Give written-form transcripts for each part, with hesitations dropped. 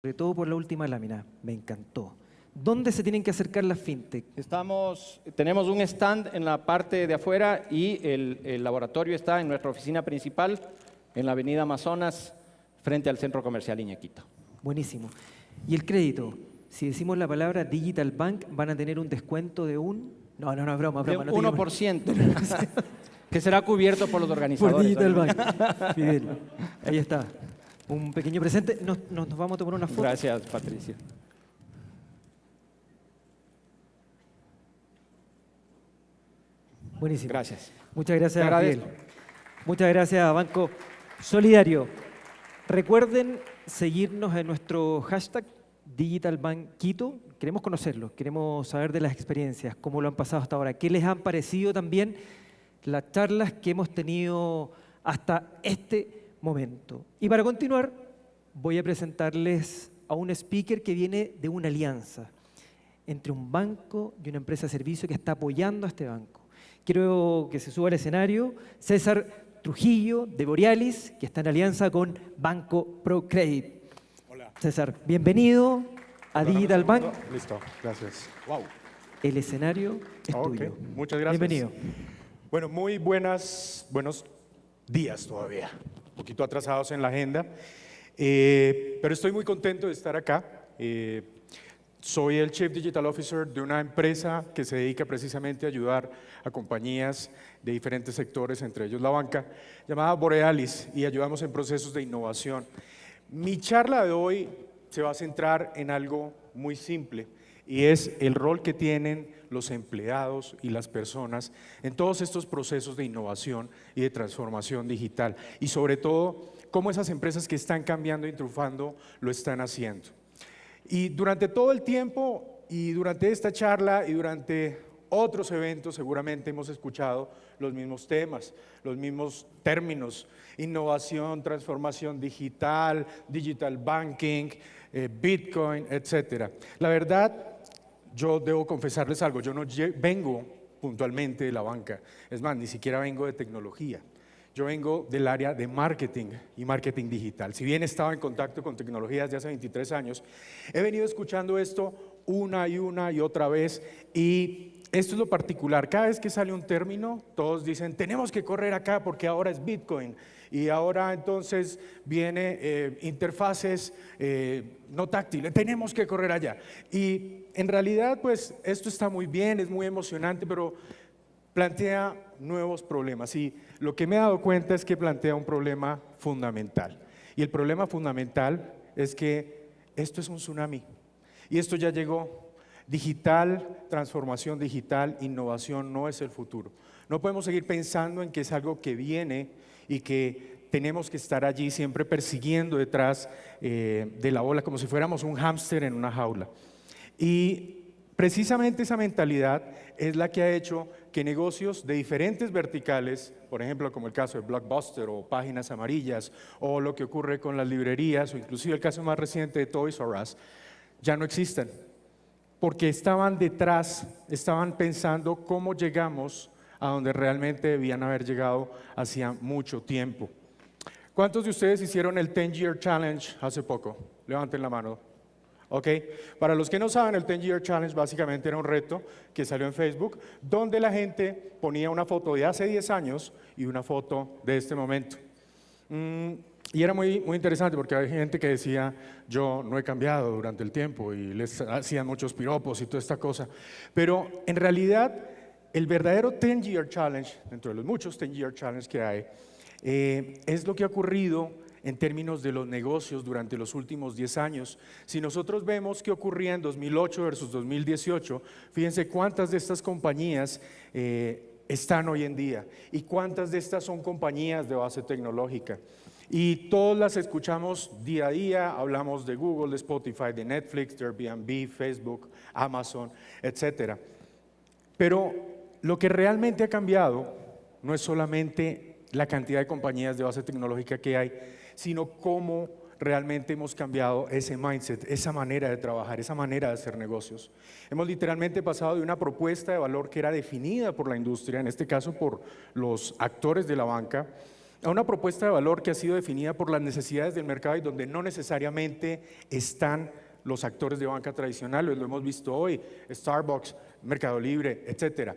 sobre todo por la última lámina. Me encantó. ¿Dónde se tienen que acercar las fintech? Tenemos un stand en la parte de afuera y el laboratorio está en nuestra oficina principal, en la avenida Amazonas, frente al Centro Comercial Iñequito. Buenísimo. ¿Y el crédito? Si decimos la palabra Digital Bank, van a tener un descuento de un... No, es broma. De No un te digo- 1%, que será cubierto por los organizadores. Por Digital obviamente. Bank. Fidel. Ahí está. Un pequeño presente. Nos vamos a tomar una foto. Gracias, Patricia. Buenísimo. Gracias. Muchas Te gracias, agradezco. Fidel. Muchas gracias a Banco Solidario. Recuerden seguirnos en nuestro hashtag DigitalBankQuito. Queremos conocerlos, queremos saber de las experiencias, cómo lo han pasado hasta ahora, qué les han parecido también las charlas que hemos tenido hasta este momento. Y para continuar, voy a presentarles a un speaker que viene de una alianza entre un banco y una empresa de servicio que está apoyando a este banco. Quiero que se suba al escenario César Trujillo de Borealis, que está en alianza con Banco ProCredit. Hola. César, bienvenido a Digital Bank. Listo, gracias. Wow. El escenario es Ok, tuyo. muchas gracias. Bienvenido. Bueno, muy buenos días todavía. Un poquito atrasados en la agenda, pero estoy muy contento de estar acá. Soy el Chief Digital Officer de una empresa que se dedica precisamente a ayudar a compañías de diferentes sectores, entre ellos la banca, llamada Borealis, y ayudamos en procesos de innovación. Mi charla de hoy se va a centrar en algo muy simple, y es el rol que tienen los empleados y las personas en todos estos procesos de innovación y de transformación digital, y sobre todo, cómo esas empresas que están cambiando y triunfando lo están haciendo. Y durante todo el tiempo, y durante esta charla, y durante otros eventos, seguramente hemos escuchado los mismos temas, los mismos términos: innovación, transformación digital, digital banking, Bitcoin, etc. La verdad, yo debo confesarles algo: yo no vengo puntualmente de la banca, es más, ni siquiera vengo de tecnología. Yo vengo del área de marketing y marketing digital. Si bien estaba en contacto con tecnología desde hace 23 años, he venido escuchando esto una y otra vez, y esto es lo particular. Cada vez que sale un término, todos dicen: tenemos que correr acá porque ahora es Bitcoin, y ahora entonces viene interfaces no táctiles, tenemos que correr allá. Y en realidad, pues esto está muy bien, es muy emocionante, pero plantea nuevos problemas, y lo que me he dado cuenta es que plantea un problema fundamental, y el problema fundamental es que esto es un tsunami, y esto ya llegó. Digital, transformación digital, innovación no es el futuro. No podemos seguir pensando en que es algo que viene y que tenemos que estar allí siempre persiguiendo detrás de la ola, como si fuéramos un hámster en una jaula. Y precisamente esa mentalidad es la que ha hecho que negocios de diferentes verticales, por ejemplo, como el caso de Blockbuster o Páginas Amarillas, o lo que ocurre con las librerías, o inclusive el caso más reciente de Toys R Us, ya no existan, porque estaban detrás, estaban pensando cómo llegamos a donde realmente debían haber llegado hacía mucho tiempo. ¿Cuántos de ustedes hicieron el 10-Year Challenge hace poco? Levanten la mano. ¿Ok? Para los que no saben, el 10-Year Challenge básicamente era un reto que salió en Facebook, donde la gente ponía una foto de hace 10 años y una foto de este momento. Y era muy interesante, porque hay gente que decía: yo no he cambiado durante el tiempo, y les hacían muchos piropos y toda esta cosa. Pero en realidad, el verdadero 10-Year Challenge, dentro de los muchos 10-Year Challenge que hay, es lo que ha ocurrido en términos de los negocios durante los últimos 10 años. Si nosotros vemos qué ocurría en 2008 versus 2018, fíjense cuántas de estas compañías están hoy en día, y cuántas de estas son compañías de base tecnológica. Y todas las escuchamos día a día. Hablamos de Google, de Spotify, de Netflix, de Airbnb, Facebook, Amazon, etc. Pero lo que realmente ha cambiado no es solamente la cantidad de compañías de base tecnológica que hay, sino cómo realmente hemos cambiado ese mindset, esa manera de trabajar, esa manera de hacer negocios. Hemos literalmente pasado de una propuesta de valor que era definida por la industria, en este caso por los actores de la banca, a una propuesta de valor que ha sido definida por las necesidades del mercado y donde no necesariamente están los actores de banca tradicionales. Lo hemos visto hoy, Starbucks, Mercado Libre, etcétera.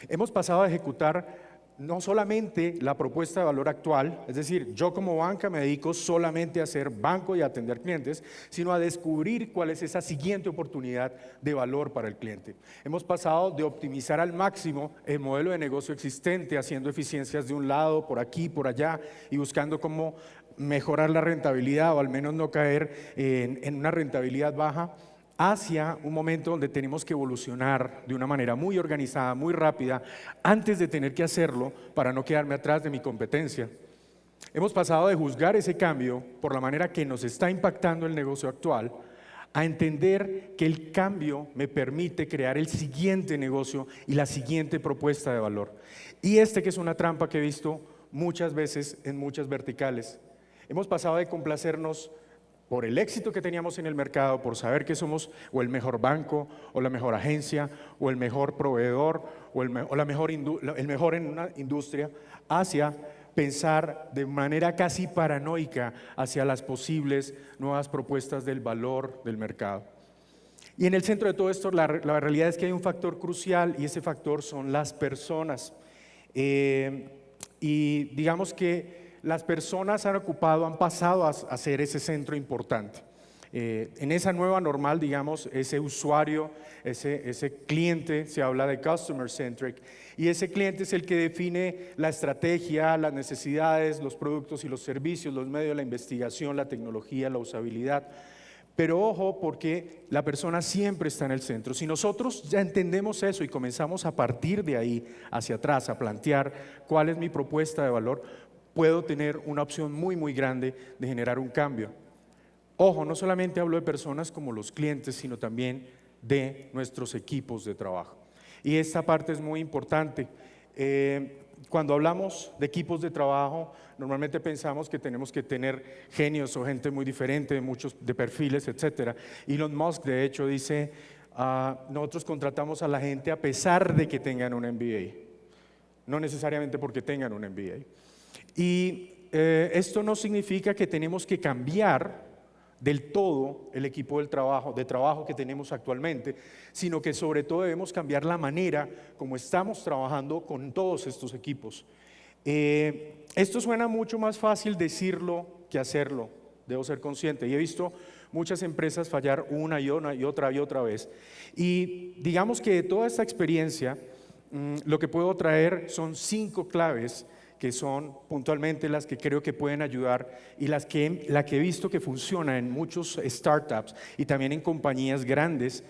Hemos pasado a ejecutar no solamente la propuesta de valor actual, es decir, yo como banca me dedico solamente a ser banco y a atender clientes, sino a descubrir cuál es esa siguiente oportunidad de valor para el cliente. Hemos pasado de optimizar al máximo el modelo de negocio existente, haciendo eficiencias de un lado, por aquí, por allá, y buscando cómo mejorar la rentabilidad o al menos no caer en una rentabilidad baja, hacia un momento donde tenemos que evolucionar de una manera muy organizada, muy rápida, antes de tener que hacerlo para no quedarme atrás de mi competencia. Hemos pasado de juzgar ese cambio por la manera que nos está impactando el negocio actual, a entender que el cambio me permite crear el siguiente negocio y la siguiente propuesta de valor. Y que es una trampa que he visto muchas veces en muchas verticales. Hemos pasado de complacernos por el éxito que teníamos en el mercado, por saber que somos o el mejor banco, o la mejor agencia, o el mejor proveedor, o el mejor en una industria, hacia pensar de manera casi paranoica hacia las posibles nuevas propuestas del valor del mercado. Y en el centro de todo esto, la realidad es que hay un factor crucial, y ese factor son las personas. Y digamos que las personas han pasado a ser ese centro importante. En esa nueva normal, digamos, ese usuario, ese cliente, se habla de customer centric, y ese cliente es el que define la estrategia, las necesidades, los productos y los servicios, los medios, la investigación, la tecnología, la usabilidad. Pero ojo, porque la persona siempre está en el centro. Si nosotros ya entendemos eso y comenzamos a partir de ahí hacia atrás a plantear cuál es mi propuesta de valor, puedo tener una opción muy grande de generar un cambio. Ojo, no solamente hablo de personas como los clientes, sino también de nuestros equipos de trabajo. Y esta parte es muy importante. Cuando hablamos de equipos de trabajo, normalmente pensamos que tenemos que tener genios o gente muy diferente, de perfiles, etc. Elon Musk, de hecho, dice, nosotros contratamos a la gente a pesar de que tengan un MBA, no necesariamente porque tengan un MBA. Y esto no significa que tenemos que cambiar del todo el equipo de trabajo que tenemos actualmente, sino que sobre todo debemos cambiar la manera como estamos trabajando con todos estos equipos. Esto suena mucho más fácil decirlo que hacerlo, debo ser consciente, y he visto muchas empresas fallar una y otra vez. Y digamos que de toda esta experiencia, lo que puedo traer son 5 claves que son puntualmente las que creo que pueden ayudar y la que he visto que funciona en muchos startups y también en compañías grandes,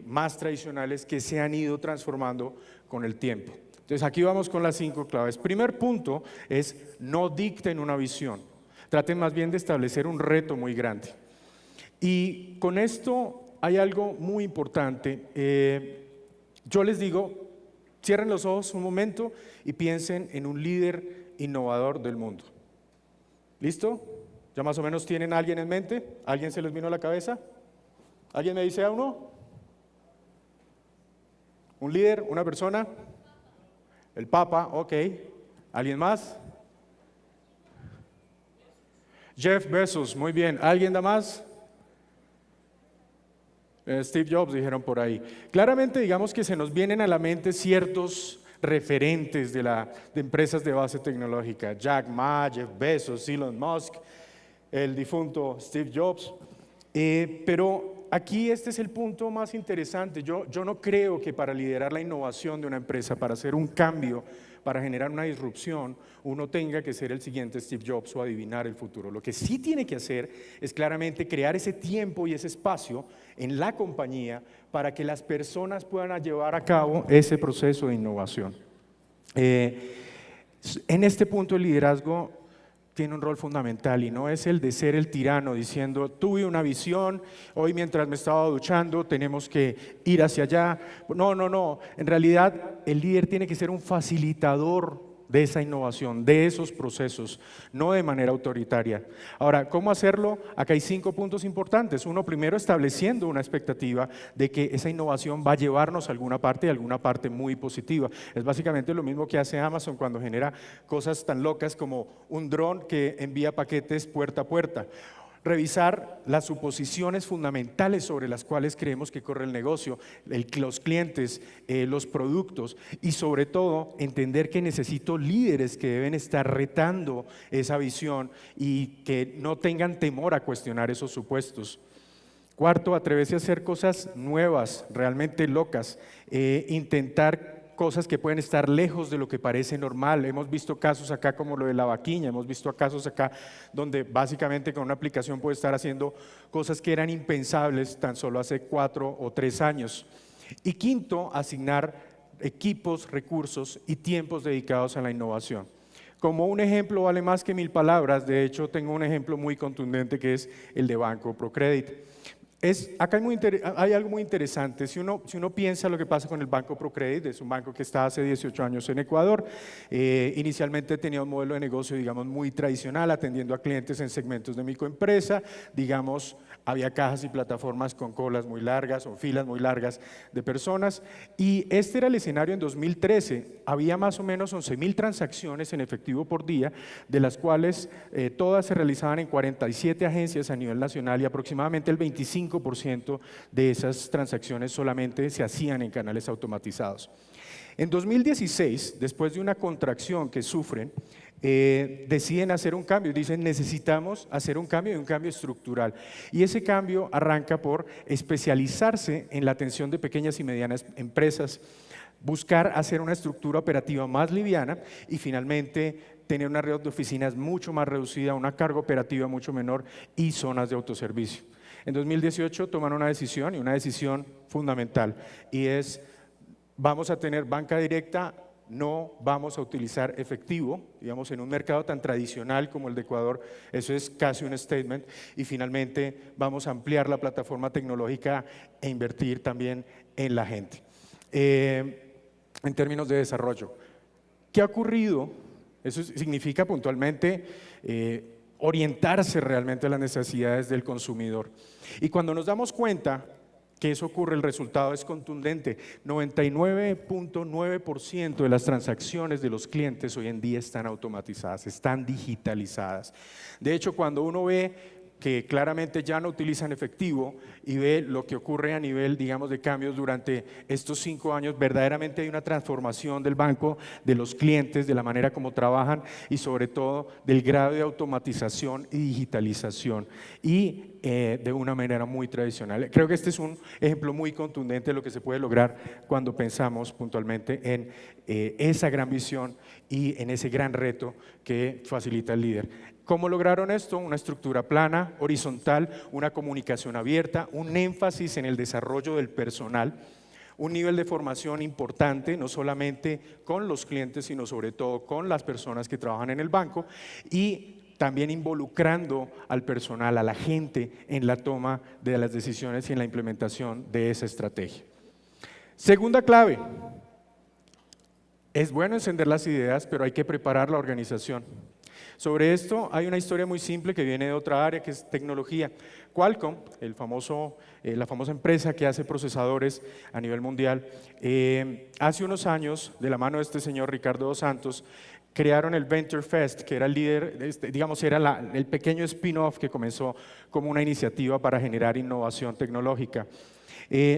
más tradicionales, que se han ido transformando con el tiempo. Entonces aquí vamos con las 5 claves. Primer punto es: no dicten una visión, traten más bien de establecer un reto muy grande. Y con esto hay algo muy importante. Yo les digo, cierren los ojos un momento y piensen en un líder innovador del mundo. ¿Listo? ¿Ya más o menos tienen a alguien en mente? ¿Alguien se les vino a la cabeza? ¿Alguien me dice a uno? ¿Un líder? ¿Una persona? El Papa, ok. ¿Alguien más? Jeff Bezos, muy bien. ¿Alguien da más? Steve Jobs, dijeron por ahí. Claramente, digamos que se nos vienen a la mente ciertos referentes de empresas de base tecnológica: Jack Ma, Jeff Bezos, Elon Musk, el difunto Steve Jobs. Pero aquí este es el punto más interesante. Yo no creo que para liderar la innovación de una empresa, para hacer un cambio, para generar una disrupción, uno tenga que ser el siguiente Steve Jobs o adivinar el futuro. Lo que sí tiene que hacer es claramente crear ese tiempo y ese espacio en la compañía para que las personas puedan llevar a cabo ese proceso de innovación. En este punto el liderazgo tiene un rol fundamental y no es el de ser el tirano diciendo: tuve una visión, hoy mientras me estaba duchando tenemos que ir hacia allá. No. En realidad el líder tiene que ser un facilitador de esa innovación, de esos procesos, no de manera autoritaria. Ahora, ¿cómo hacerlo? Acá hay 5 puntos importantes. Uno, primero, estableciendo una expectativa de que esa innovación va a llevarnos a alguna parte muy positiva. Es básicamente lo mismo que hace Amazon cuando genera cosas tan locas como un dron que envía paquetes puerta a puerta. Revisar las suposiciones fundamentales sobre las cuales creemos que corre el negocio, los clientes, los productos y sobre todo entender que necesito líderes que deben estar retando esa visión y que no tengan temor a cuestionar esos supuestos. Cuarto, atreverse a hacer cosas nuevas, realmente locas, intentar cosas que pueden estar lejos de lo que parece normal. Hemos visto casos acá como lo de la vaquiña, hemos visto casos acá donde básicamente con una aplicación puede estar haciendo cosas que eran impensables tan solo hace 4 o 3 años. Y quinto, asignar equipos, recursos y tiempos dedicados a la innovación. Como un ejemplo vale más que 1000 palabras, de hecho tengo un ejemplo muy contundente que es el de Banco Procredit. Acá hay algo muy interesante. Si uno piensa lo que pasa con el Banco Procredit, es un banco que está hace 18 años en Ecuador. Inicialmente tenía un modelo de negocio, digamos, muy tradicional, atendiendo a clientes en segmentos de microempresa. Digamos, había cajas y plataformas con colas muy largas o filas muy largas de personas. Y este era el escenario en 2013. Había más o menos 11.000 transacciones en efectivo por día, de las cuales todas se realizaban en 47 agencias a nivel nacional y aproximadamente el 25% de esas transacciones solamente se hacían en canales automatizados. En 2016, después de una contracción que sufren, deciden hacer un cambio, dicen necesitamos hacer un cambio y un cambio estructural. Y ese cambio arranca por especializarse en la atención de pequeñas y medianas empresas, buscar hacer una estructura operativa más liviana y finalmente tener una red de oficinas mucho más reducida, una carga operativa mucho menor y zonas de autoservicio. En 2018 toman una decisión y una decisión fundamental y es vamos a tener banca directa, no vamos a utilizar efectivo, digamos en un mercado tan tradicional como el de Ecuador, eso es casi un statement y finalmente vamos a ampliar la plataforma tecnológica e invertir también en la gente. En términos de desarrollo, ¿qué ha ocurrido? Eso significa puntualmente orientarse realmente a las necesidades del consumidor. Y cuando nos damos cuenta que eso ocurre, el resultado es contundente. 99.9% de las transacciones de los clientes hoy en día están automatizadas, están digitalizadas. De hecho, cuando uno ve que claramente ya no utilizan efectivo y ve lo que ocurre a nivel, digamos, de cambios durante estos 5 años, verdaderamente hay una transformación del banco, de los clientes, de la manera como trabajan y sobre todo del grado de automatización y digitalización y de una manera muy tradicional. Creo que este es un ejemplo muy contundente de lo que se puede lograr cuando pensamos puntualmente en esa gran visión y en ese gran reto que facilita el líder. ¿Cómo lograron esto? Una estructura plana, horizontal, una comunicación abierta, un énfasis en el desarrollo del personal, un nivel de formación importante, no solamente con los clientes, sino sobre todo con las personas que trabajan en el banco y también involucrando al personal, a la gente en la toma de las decisiones y en la implementación de esa estrategia. Segunda clave, es bueno encender las ideas, pero hay que preparar la organización. Sobre esto hay una historia muy simple que viene de otra área que es tecnología. Qualcomm, la famosa empresa que hace procesadores a nivel mundial, hace unos años, de la mano de este señor Ricardo dos Santos, crearon el Venture Fest, que era el líder, digamos, era el pequeño spin-off que comenzó como una iniciativa para generar innovación tecnológica.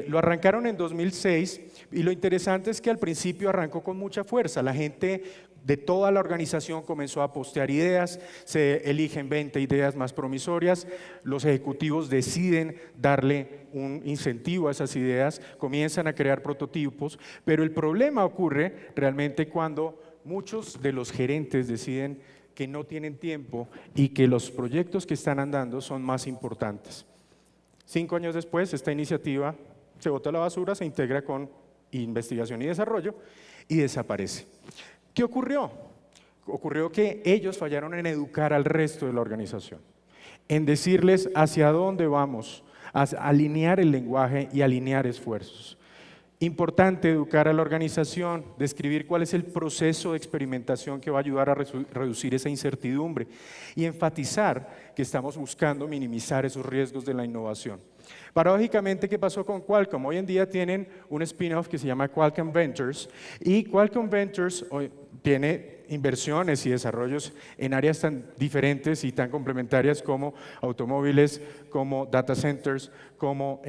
Lo arrancaron en 2006 y lo interesante es que al principio arrancó con mucha fuerza. La gente de toda la organización comenzó a postear ideas, se eligen 20 ideas más promisorias, los ejecutivos deciden darle un incentivo a esas ideas, comienzan a crear prototipos, pero el problema ocurre realmente cuando muchos de los gerentes deciden que no tienen tiempo y que los proyectos que están andando son más importantes. 5 años después, esta iniciativa se bota a la basura, se integra con investigación y desarrollo y desaparece. ¿Qué ocurrió? Ocurrió que ellos fallaron en educar al resto de la organización, en decirles hacia dónde vamos, a alinear el lenguaje y alinear esfuerzos. Importante educar a la organización, describir cuál es el proceso de experimentación que va a ayudar a reducir esa incertidumbre y enfatizar que estamos buscando minimizar esos riesgos de la innovación. Paradójicamente, ¿qué pasó con Qualcomm? Hoy en día tienen un spin-off que se llama Qualcomm Ventures y Qualcomm Ventures hoy tiene inversiones y desarrollos en áreas tan diferentes y tan complementarias como automóviles, como data centers, como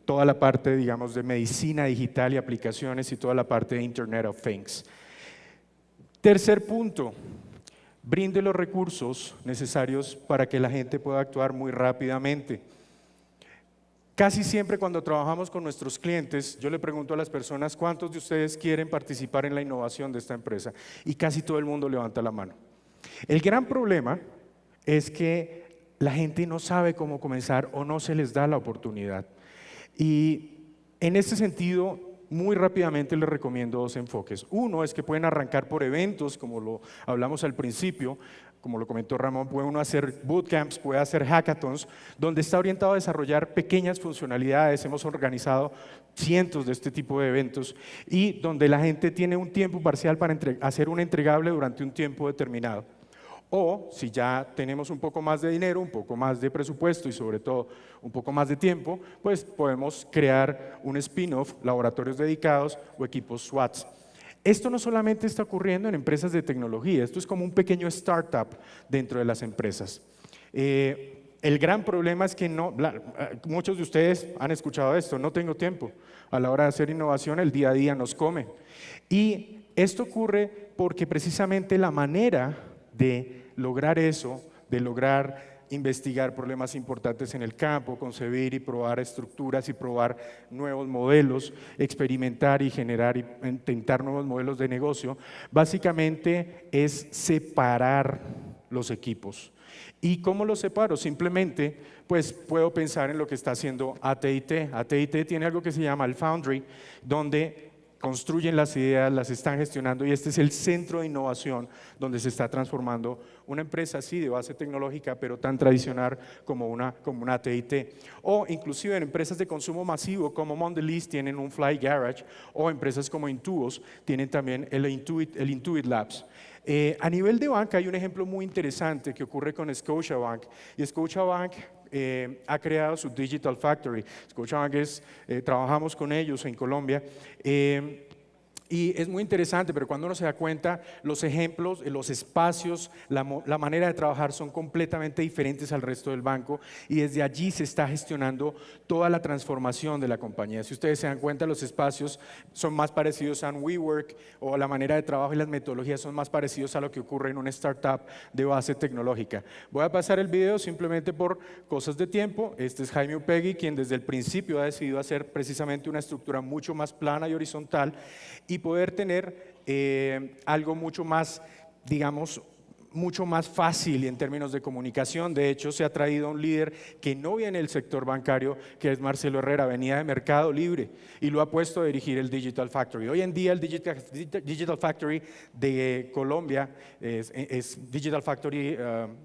toda la parte, digamos, de medicina digital y aplicaciones y toda la parte de Internet of Things. Tercer punto, brinde los recursos necesarios para que la gente pueda actuar muy rápidamente. Casi siempre cuando trabajamos con nuestros clientes, yo le pregunto a las personas, ¿cuántos de ustedes quieren participar en la innovación de esta empresa? Y casi todo el mundo levanta la mano. El gran problema es que la gente no sabe cómo comenzar o no se les da la oportunidad. Y en este sentido, muy rápidamente les recomiendo dos enfoques. Uno es que pueden arrancar por eventos, como lo hablamos al principio, como lo comentó Ramón, puede uno hacer bootcamps, puede hacer hackathons, donde está orientado a desarrollar pequeñas funcionalidades. Hemos organizado cientos de este tipo de eventos y donde la gente tiene un tiempo parcial para hacer un entregable durante un tiempo determinado. O si ya tenemos un poco más de dinero, un poco más de presupuesto y sobre todo un poco más de tiempo, pues podemos crear un spin-off, laboratorios dedicados o equipos SWATs. Esto no solamente está ocurriendo en empresas de tecnología, esto es como un pequeño startup dentro de las empresas. El gran problema es que muchos de ustedes han escuchado esto, no tengo tiempo. A la hora de hacer innovación, el día a día nos come. Y esto ocurre porque precisamente la manera de lograr eso, de lograr investigar problemas importantes en el campo, concebir y probar estructuras y probar nuevos modelos, experimentar y generar y intentar nuevos modelos de negocio, básicamente es separar los equipos. ¿Y cómo los separo? Simplemente, pues puedo pensar en lo que está haciendo AT&T. AT&T tiene algo que se llama el Foundry, donde construyen las ideas, las están gestionando y este es el centro de innovación donde se está transformando una empresa así de base tecnológica pero tan tradicional como una AT&T. O inclusive en empresas de consumo masivo como Mondelez tienen un Fly Garage o empresas como Intuos tienen también el Intuit Labs. A nivel de banca hay un ejemplo muy interesante que ocurre con Scotiabank y Scotiabank ha creado su Digital Factory. Scotiabank trabajamos con ellos en Colombia y es muy interesante, pero cuando uno se da cuenta, los ejemplos, los espacios, la manera de trabajar son completamente diferentes al resto del banco y desde allí se está gestionando toda la transformación de la compañía. Si ustedes se dan cuenta, los espacios son más parecidos a un WeWork o la manera de trabajo y las metodologías son más parecidos a lo que ocurre en una startup de base tecnológica. Voy a pasar el video simplemente por cosas de tiempo. Este es Jaime Upegui, quien desde el principio ha decidido hacer precisamente una estructura mucho más plana y horizontal y poder tener algo mucho más, digamos, mucho más fácil en términos de comunicación. De hecho, se ha traído a un líder que no viene del sector bancario, que es Marcelo Herrera, venía de Mercado Libre y lo ha puesto a dirigir el Digital Factory. Hoy en día el Digital Factory de Colombia es Digital Factory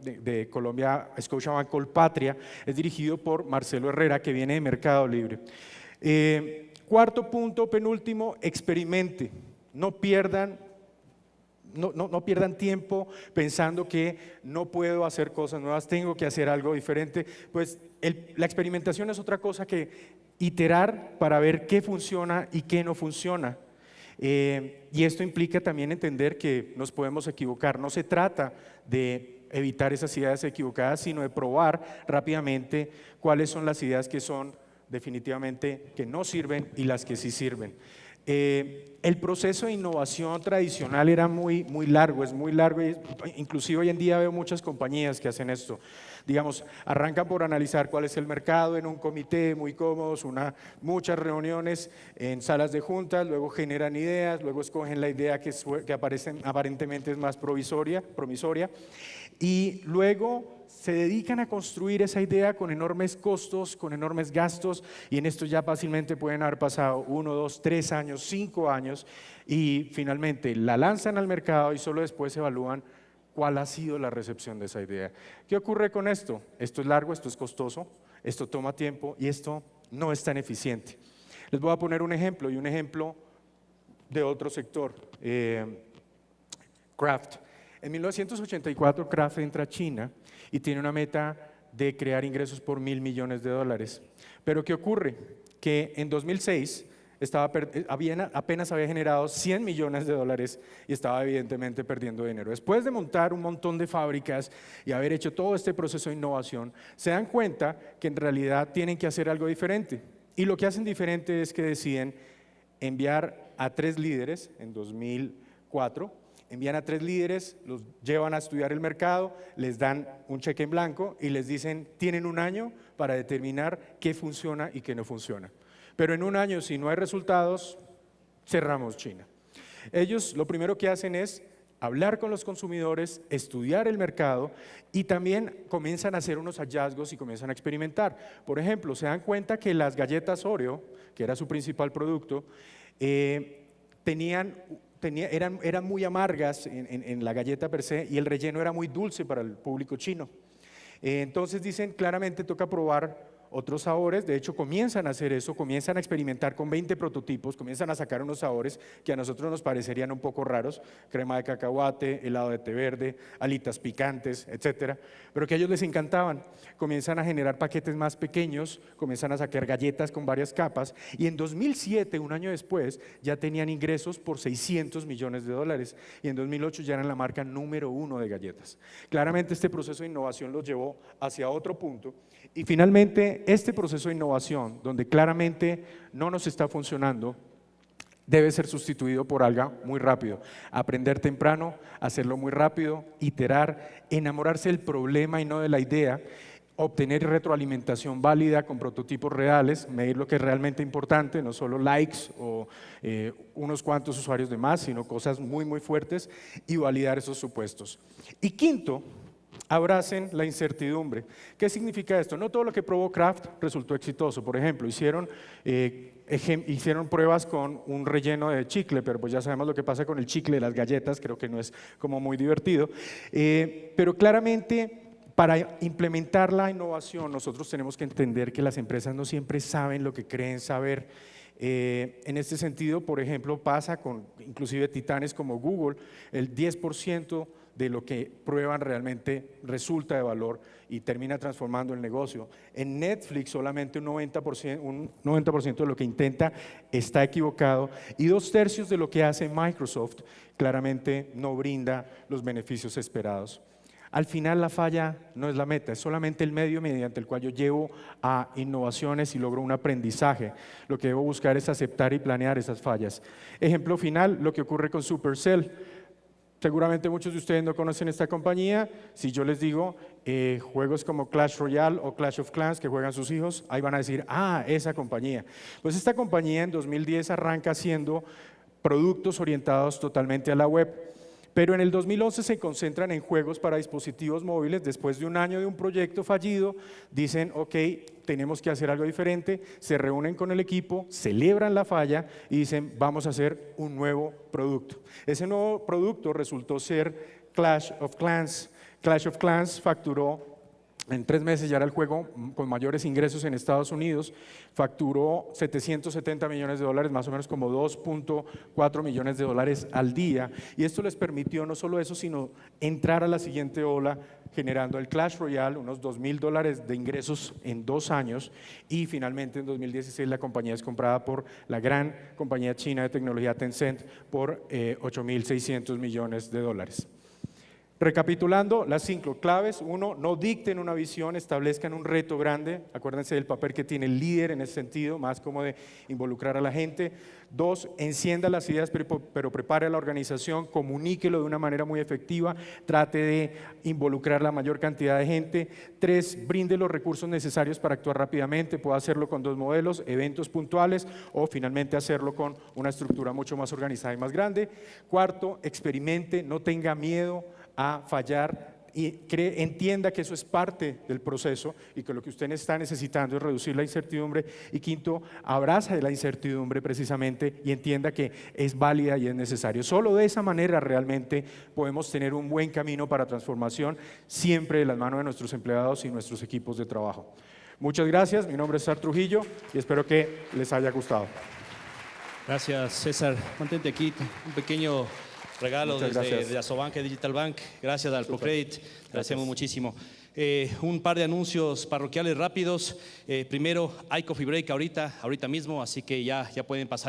de Colombia, Scotiabank Colpatria, es dirigido por Marcelo Herrera, que viene de Mercado Libre. Cuarto punto, penúltimo, experimente. No pierdan tiempo pensando que no puedo hacer cosas nuevas, tengo que hacer algo diferente. Pues la experimentación es otra cosa que iterar para ver qué funciona y qué no funciona. Y esto implica también entender que nos podemos equivocar. No se trata de evitar esas ideas equivocadas, sino de probar rápidamente cuáles son las ideas que son definitivamente que no sirven y las que sí sirven. El proceso de innovación tradicional era muy largo, es muy largo, inclusive hoy en día veo muchas compañías que hacen esto. Digamos, arrancan por analizar cuál es el mercado en un comité muy cómodos, muchas reuniones en salas de juntas, luego generan ideas, luego escogen la idea que aparentemente es más promisoria y luego se dedican a construir esa idea con enormes costos, con enormes gastos y en esto ya fácilmente pueden haber pasado 1, 2, 3 años, 5 años y finalmente la lanzan al mercado y solo después evalúan cuál ha sido la recepción de esa idea. ¿Qué ocurre con esto? Esto es largo, esto es costoso, esto toma tiempo y esto no es tan eficiente. Les voy a poner un ejemplo y un ejemplo de otro sector, Kraft. En 1984 Kraft entra a China y tiene una meta de crear ingresos por $1.000 millones. Pero ¿qué ocurre? Que en 2006 apenas había generado $100 millones y estaba evidentemente perdiendo dinero. Después de montar un montón de fábricas y haber hecho todo este proceso de innovación, se dan cuenta que en realidad tienen que hacer algo diferente. Y lo que hacen diferente es que deciden enviar a 3 líderes en 2004, envían a 3 líderes, los llevan a estudiar el mercado, les dan un cheque en blanco y les dicen, tienen un año para determinar qué funciona y qué no funciona. Pero en un año, si no hay resultados, cerramos China. Ellos lo primero que hacen es hablar con los consumidores, estudiar el mercado y también comienzan a hacer unos hallazgos y comienzan a experimentar. Por ejemplo, se dan cuenta que las galletas Oreo, que era su principal producto, eran muy amargas en la galleta per se y el relleno era muy dulce para el público chino. Entonces dicen, claramente toca probar otros sabores. De hecho comienzan a hacer eso, comienzan a experimentar con 20 prototipos, comienzan a sacar unos sabores que a nosotros nos parecerían un poco raros, crema de cacahuate, helado de té verde, alitas picantes, etcétera, pero que a ellos les encantaban. Comienzan a generar paquetes más pequeños, comienzan a sacar galletas con varias capas y en 2007, un año después, ya tenían ingresos por $600 millones y en 2008 ya eran la marca número 1 de galletas. Claramente este proceso de innovación los llevó hacia otro punto y finalmente este proceso de innovación, donde claramente no nos está funcionando, debe ser sustituido por algo muy rápido. Aprender temprano, hacerlo muy rápido, iterar, enamorarse del problema y no de la idea, obtener retroalimentación válida con prototipos reales, medir lo que es realmente importante, no solo likes o unos cuantos usuarios de más, sino cosas muy, muy fuertes y validar esos supuestos. Y quinto, abracen la incertidumbre. ¿Qué significa esto? No todo lo que probó Kraft resultó exitoso. Por ejemplo, hicieron pruebas con un relleno de chicle, pero pues ya sabemos lo que pasa con el chicle de las galletas, creo que no es como muy divertido. Pero claramente, para implementar la innovación, nosotros tenemos que entender que las empresas no siempre saben lo que creen saber. En este sentido, por ejemplo, pasa con inclusive titanes como Google, el 10% de lo que prueban realmente resulta de valor y termina transformando el negocio. En Netflix solamente un 90% de lo que intenta está equivocado y 2/3 de lo que hace Microsoft claramente no brinda los beneficios esperados. Al final la falla no es la meta, es solamente el medio mediante el cual yo llevo a innovaciones y logro un aprendizaje. Lo que debo buscar es aceptar y planear esas fallas. Ejemplo final, lo que ocurre con Supercell. Seguramente muchos de ustedes no conocen esta compañía. Si yo les digo juegos como Clash Royale o Clash of Clans que juegan sus hijos, ahí van a decir, ah, esa compañía. Pues esta compañía en 2010 arranca haciendo productos orientados totalmente a la web. Pero en el 2011 se concentran en juegos para dispositivos móviles. Después de un año de un proyecto fallido, dicen, ok, tenemos que hacer algo diferente, se reúnen con el equipo, celebran la falla y dicen, vamos a hacer un nuevo producto. Ese nuevo producto resultó ser Clash of Clans. Clash of Clans facturó, en 3 meses ya era el juego con mayores ingresos en Estados Unidos, facturó $770 millones, más o menos como $2.4 millones al día, y esto les permitió no solo eso, sino entrar a la siguiente ola, generando el Clash Royale, unos $2.000 de ingresos en 2 años, y finalmente en 2016 la compañía es comprada por la gran compañía china de tecnología Tencent por $8.600 millones. Recapitulando, las 5 claves: 1, no dicten una visión, establezcan un reto grande. Acuérdense del papel que tiene el líder en ese sentido, más como de involucrar a la gente. 2, encienda las ideas, pero prepare a la organización, comuníquelo de una manera muy efectiva, trate de involucrar la mayor cantidad de gente. 3, brinde los recursos necesarios para actuar rápidamente. Puede hacerlo con 2 modelos, eventos puntuales o finalmente hacerlo con una estructura mucho más organizada y más grande. 4, experimente, no tenga miedo a fallar y entienda que eso es parte del proceso y que lo que usted está necesitando es reducir la incertidumbre. Y 5, abraza la incertidumbre precisamente y entienda que es válida y es necesario. Solo de esa manera realmente podemos tener un buen camino para transformación, siempre de las manos de nuestros empleados y nuestros equipos de trabajo. Muchas gracias, mi nombre es César Trujillo y espero que les haya gustado. Gracias, César. Mantente aquí. Un pequeño regalo Muchas desde gracias. de Asobank Digital Bank. Gracias al ProCredit. Agradecemos muchísimo. Un par de anuncios parroquiales rápidos. Primero, hay coffee break ahorita mismo, así que ya pueden pasar.